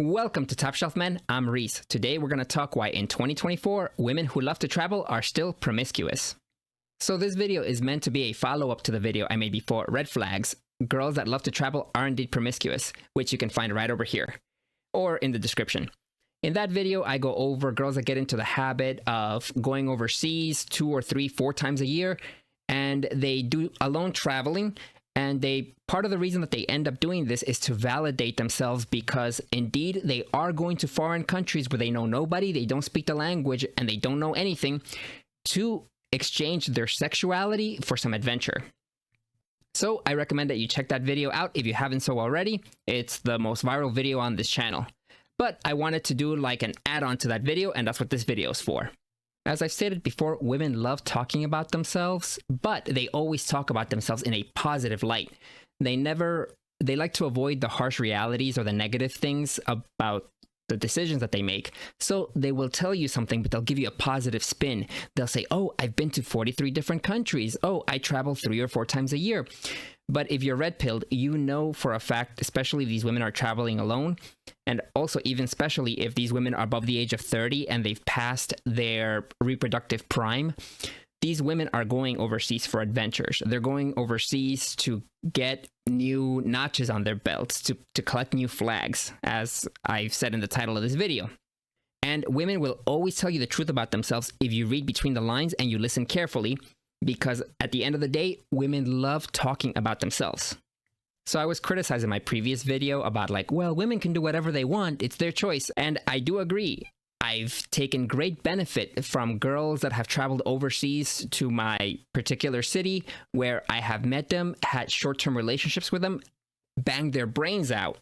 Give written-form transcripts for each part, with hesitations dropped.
Welcome to Top Shelf Men. I'm Reese. Today we're going to talk why in 2024, women who love to travel are still promiscuous. So this video is meant to be a follow-up to the video I made before, Red Flags. Girls that love to travel are indeed promiscuous, which you can find right over here, or in the description. In that video, I go over girls that get into the habit of going overseas 2 or 3, 4 times a year, and they do alone traveling. And part of the reason that they end up doing this is to validate themselves, because indeed they are going to foreign countries where they know nobody, they don't speak the language, and they don't know anything, to exchange their sexuality for some adventure. So I recommend that you check that video out if you haven't so already. It's the most viral video on this channel. But I wanted to do like an add-on to that video, and that's what this video is for. As I've stated before, women love talking about themselves, but they always talk about themselves in a positive light. They like to avoid the harsh realities or the negative things about the decisions that they make. So they will tell you something, but they'll give you a positive spin. They'll say, oh, I've been to 43 different countries. Oh, I travel 3 or 4 times a year. But if you're red-pilled, you know for a fact, especially if these women are traveling alone, and also even especially if these women are above the age of 30 and they've passed their reproductive prime, these women are going overseas for adventures. They're going overseas to get new notches on their belts, to collect new flags, as I've said in the title of this video. And women will always tell you the truth about themselves if you read between the lines and you listen carefully, because at the end of the day, women love talking about themselves. So I was criticizing my previous video about like, well, women can do whatever they want, it's their choice. And I do agree. I've taken great benefit from girls that have traveled overseas to my particular city, where I have met them, had short-term relationships with them, banged their brains out.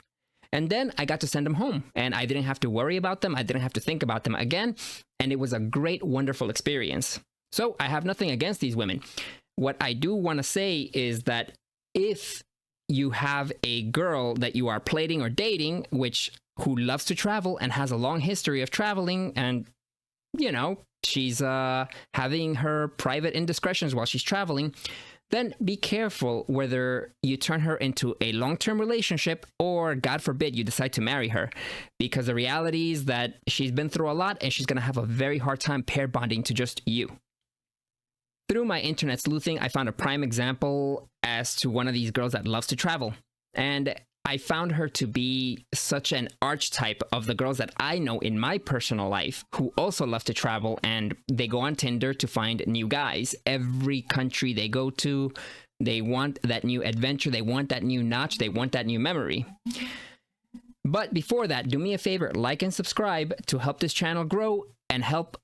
And then I got to send them home, and I didn't have to worry about them. I didn't have to think about them again. And it was a great, wonderful experience. So I have nothing against these women. What I do want to say is that if you have a girl that you are plating or dating, who loves to travel and has a long history of traveling, and, you know, she's having her private indiscretions while she's traveling, then be careful whether you turn her into a long-term relationship or, God forbid, you decide to marry her. Because the reality is that she's been through a lot and she's going to have a very hard time pair bonding to just you. Through my internet sleuthing, I found a prime example as to one of these girls that loves to travel. And I found her to be such an archetype of the girls that I know in my personal life who also love to travel, and they go on Tinder to find new guys. Every country they go to, they want that new adventure, they want that new notch, they want that new memory. But before that, do me a favor, like and subscribe to help this channel grow and help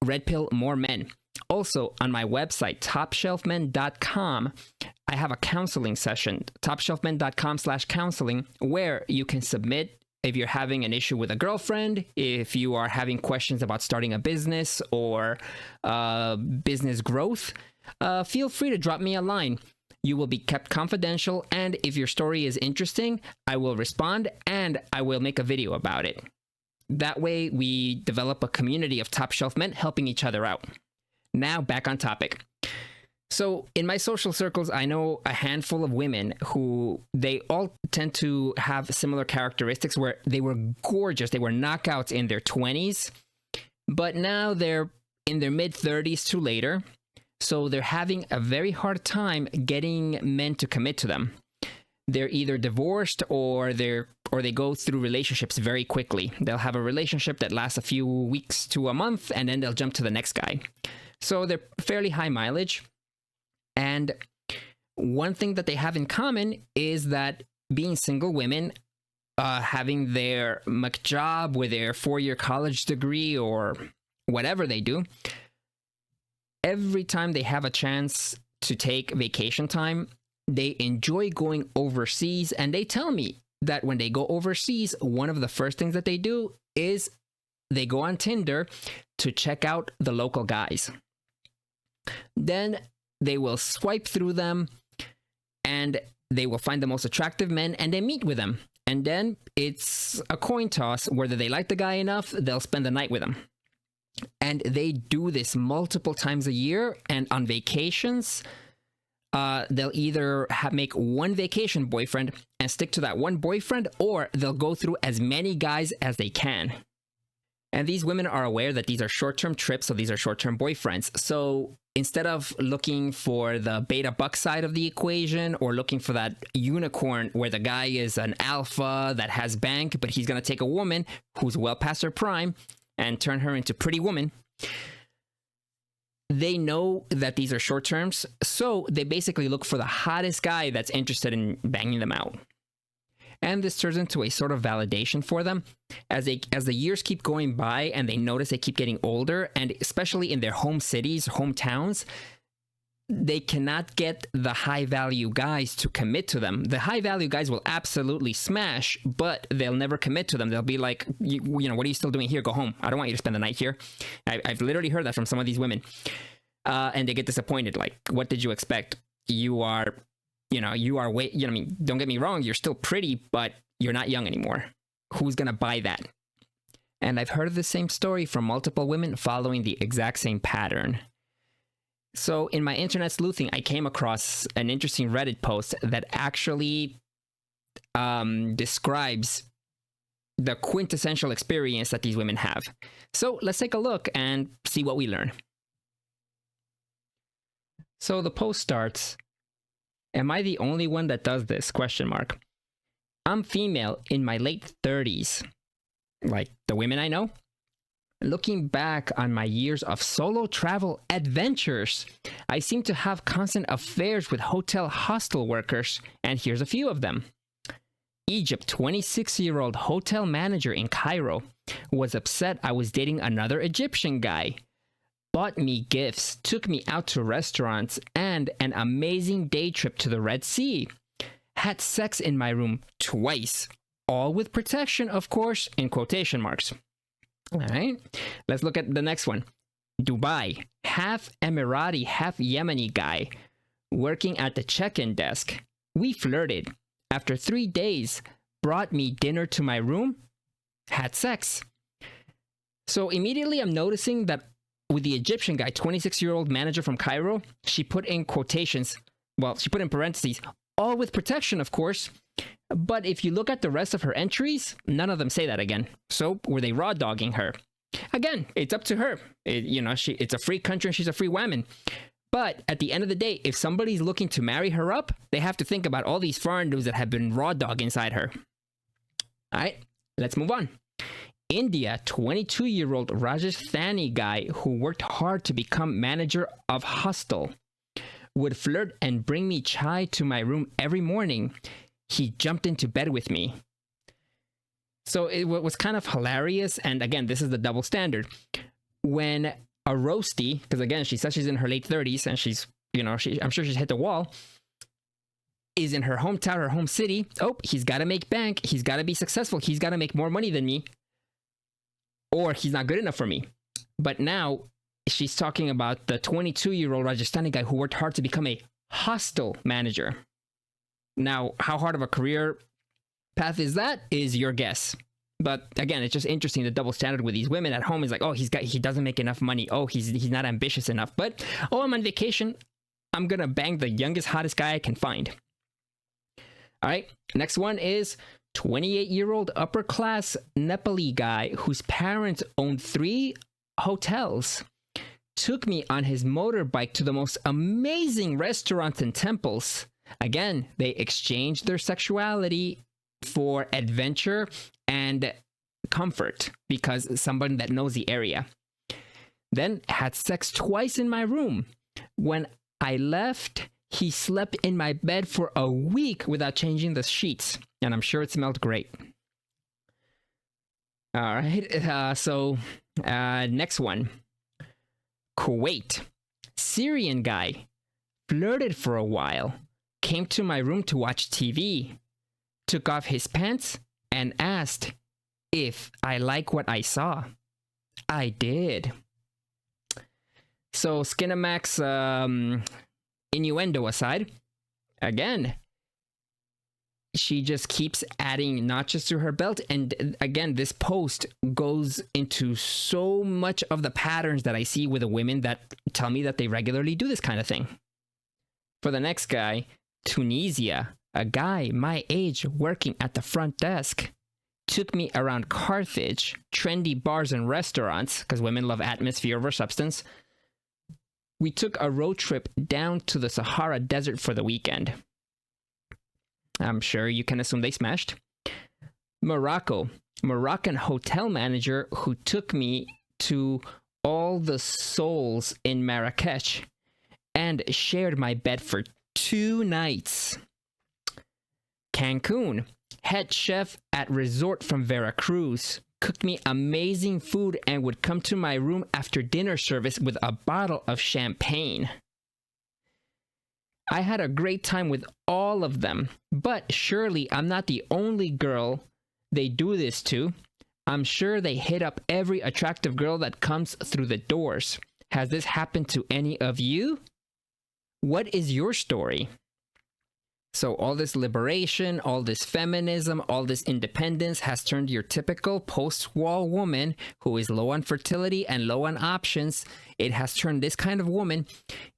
red pill more men. Also, on my website, topshelfmen.com, I have a counseling session, topshelfmen.com/counseling, where you can submit if you're having an issue with a girlfriend, if you are having questions about starting a business or business growth. Feel free to drop me a line. You will be kept confidential, and if your story is interesting, I will respond and I will make a video about it. That way, we develop a community of top shelf men helping each other out. Now, back on topic. So in my social circles, I know a handful of women who they all tend to have similar characteristics, where they were gorgeous. They were knockouts in their 20s, but now they're in their mid-30s to later. So they're having a very hard time getting men to commit to them. They're either divorced or they go through relationships very quickly. They'll have a relationship that lasts a few weeks to a month, and then they'll jump to the next guy. So they're fairly high mileage. And one thing that they have in common is that being single women, having their job with their 4-year college degree or whatever they do, every time they have a chance to take vacation time, they enjoy going overseas. And they tell me that when they go overseas, one of the first things that they do is they go on Tinder to check out the local guys. Then they will swipe through them and they will find the most attractive men and they meet with them. And then it's a coin toss. Whether they like the guy enough, they'll spend the night with him. And they do this multiple times a year, and on vacations, they'll either make one vacation boyfriend and stick to that one boyfriend, or they'll go through as many guys as they can. And these women are aware that these are short-term trips, so these are short-term boyfriends. So instead of looking for the beta buck side of the equation, or looking for that unicorn where the guy is an alpha that has bank, but he's going to take a woman who's well past her prime and turn her into pretty woman, they know that these are short terms, so they basically look for the hottest guy that's interested in banging them out. And this turns into a sort of validation for them as the years keep going by and they notice they keep getting older, and especially in their home cities, hometowns, they cannot get the high value guys to commit to them. The high value guys will absolutely smash, but they'll never commit to them. They'll be like, you know, what are you still doing here? Go home. I don't want you to spend the night here. I've literally heard that from some of these women. And they get disappointed. Like, what did you expect? You are way, I mean, don't get me wrong, you're still pretty, but you're not young anymore. Who's going to buy that? And I've heard the same story from multiple women following the exact same pattern. So in my internet sleuthing, I came across an interesting Reddit post that actually describes the quintessential experience that these women have. So let's take a look and see what we learn. So the post starts, "Am I the only one that does this? Question mark. I'm female in my late 30s, like the women I know. Looking back on my years of solo travel adventures, I seem to have constant affairs with hotel hostel workers, and here's a few of them. Egypt 26-year-old hotel manager in Cairo was upset I was dating another Egyptian guy. Bought me gifts, took me out to restaurants, and an amazing day trip to the Red Sea. Had sex in my room twice, all with protection, of course, in quotation marks." All right, let's look at the next one. Dubai, half Emirati, half Yemeni guy, working at the check-in desk. We flirted. After 3 days, brought me dinner to my room, had sex. So immediately I'm noticing that with the Egyptian guy, 26-year-old manager from Cairo, she put in quotations, well, she put in parentheses, all with protection, of course. But if you look at the rest of her entries, none of them say that again. So were they raw dogging her? Again, it's up to her. It's a free country and she's a free woman. But at the end of the day, if somebody's looking to marry her up, they have to think about all these foreign dudes that have been raw dog inside her. All right, let's move on. India, 22-year-old Rajasthani guy who worked hard to become manager of hostel. Would flirt and bring me chai to my room every morning. He jumped into bed with me. So it was kind of hilarious. And again, this is the double standard. When a roastie, because again, she says she's in her late 30s and she's, I'm sure she's hit the wall, is in her hometown, her home city. Oh, he's got to make bank. He's got to be successful. He's got to make more money than me. Or he's not good enough for me. But now she's talking about the 22-year-old Rajasthani guy who worked hard to become a hostel manager. Now, how hard of a career path is that is your guess. But again, it's just interesting, the double standard with these women at home is like, oh, he doesn't make enough money. Oh, he's not ambitious enough. But, oh, I'm on vacation. I'm going to bang the youngest, hottest guy I can find. All right. Next one is 28-year-old upper class Nepali guy whose parents owned 3 hotels. Took me on his motorbike to the most amazing restaurants and temples. Again, they exchanged their sexuality for adventure and comfort because somebody that knows the area. Then had sex twice in my room. When I left, he slept in my bed for a week without changing the sheets. And I'm sure it smelled great. All right. Next one. Kuwait. Syrian guy. Flirted for a while. Came to my room to watch TV. Took off his pants and asked if I like what I saw. I did. So Skinamax innuendo aside, again, she just keeps adding notches to her belt. And again, this post goes into so much of the patterns that I see with the women that tell me that they regularly do this kind of thing. For the next guy, Tunisia, a guy my age working at the front desk, took me around Carthage, trendy bars and restaurants, because women love atmosphere over substance. We took a road trip down to the Sahara Desert for the weekend. I'm sure you can assume they smashed. Morocco, Moroccan hotel manager who took me to all the souls in Marrakech and shared my bed for 2 nights. Cancun, head chef at resort from Veracruz, cooked me amazing food and would come to my room after dinner service with a bottle of champagne. I had a great time with all of them, but surely I'm not the only girl they do this to. I'm sure they hit up every attractive girl that comes through the doors. Has this happened to any of you? What is your story? So all this liberation, all this feminism, all this independence has turned your typical post-wall woman who is low on fertility and low on options. It has turned this kind of woman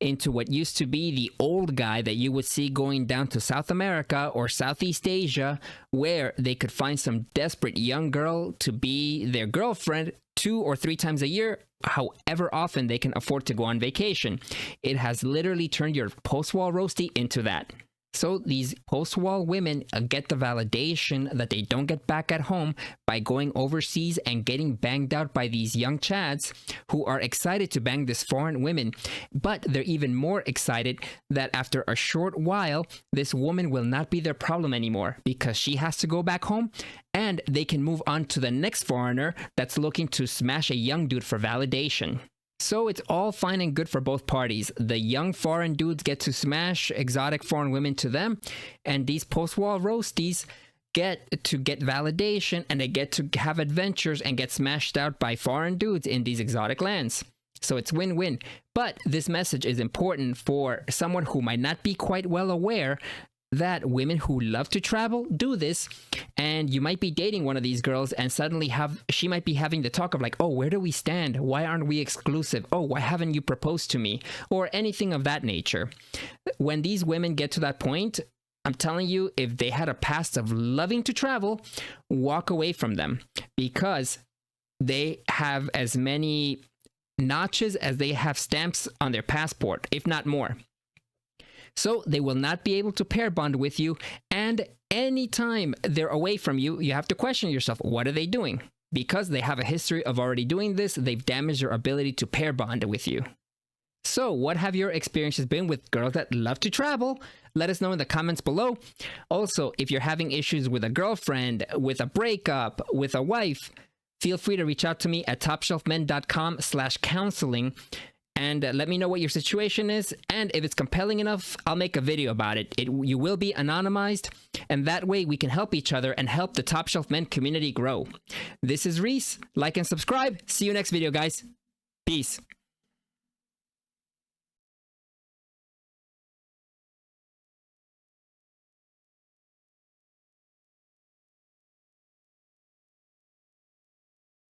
into what used to be the old guy that you would see going down to South America or Southeast Asia, where they could find some desperate young girl to be their girlfriend 2 or 3 times a year, however often they can afford to go on vacation. It has literally turned your post-wall roastie into that. So these post-wall women get the validation that they don't get back at home by going overseas and getting banged out by these young chads who are excited to bang this foreign women. But they're even more excited that after a short while, this woman will not be their problem anymore because she has to go back home and they can move on to the next foreigner that's looking to smash a young dude for validation. So it's all fine and good for both parties. The young foreign dudes get to smash exotic foreign women to them, and these post-wall roasties get validation and they get to have adventures and get smashed out by foreign dudes in these exotic lands. So it's win-win. But this message is important for someone who might not be quite well aware that women who love to travel do this, and you might be dating one of these girls and suddenly she might be having the talk of like, oh, where do we stand? Why aren't we exclusive? Oh, why haven't you proposed to me? Or anything of that nature. When these women get to that point, I'm telling you, if they had a past of loving to travel, walk away from them because they have as many notches as they have stamps on their passport, if not more. So they will not be able to pair bond with you, and anytime they're away from you, you have to question yourself, what are they doing? Because they have a history of already doing this, they've damaged your ability to pair bond with you. So what have your experiences been with girls that love to travel? Let us know in the comments below. Also, if you're having issues with a girlfriend, with a breakup, with a wife, feel free to reach out to me at topshelfmen.com/counseling. And let me know what your situation is, and if it's compelling enough, I'll make a video about it. You will be anonymized, and that way we can help each other and help the Top Shelf Men community grow. This is Reese. Like and subscribe. See you next video, guys. Peace.